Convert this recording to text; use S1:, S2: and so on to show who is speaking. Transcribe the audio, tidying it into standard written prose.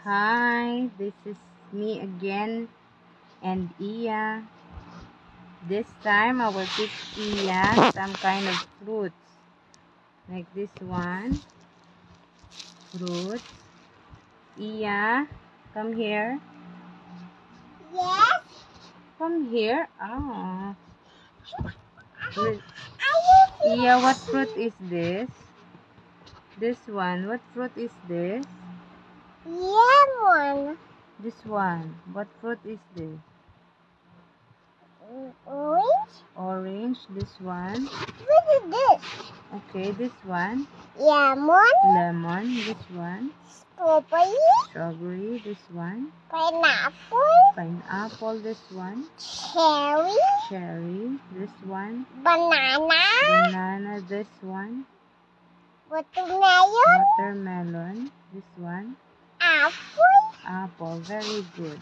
S1: Hi, this is me again and Iya. This time I will teach Iya some kind of fruits. Like this one. Fruits. Iya, come here.
S2: Yes.
S1: Come here. Oh. Iya, what fruit is this? This one. What fruit is this?
S2: Lemon.
S1: This one. What fruit is this?
S2: Orange.
S1: Orange. This one.
S2: What is this?
S1: Okay, this one.
S2: Lemon.
S1: Lemon. This one.
S2: Strawberry.
S1: Strawberry. This one.
S2: Pineapple.
S1: Pineapple. This one.
S2: Cherry.
S1: Cherry. This one.
S2: Banana.
S1: Banana. This one.
S2: Watermelon.
S1: Watermelon. This one.
S2: Apple.
S1: Apple. Very good.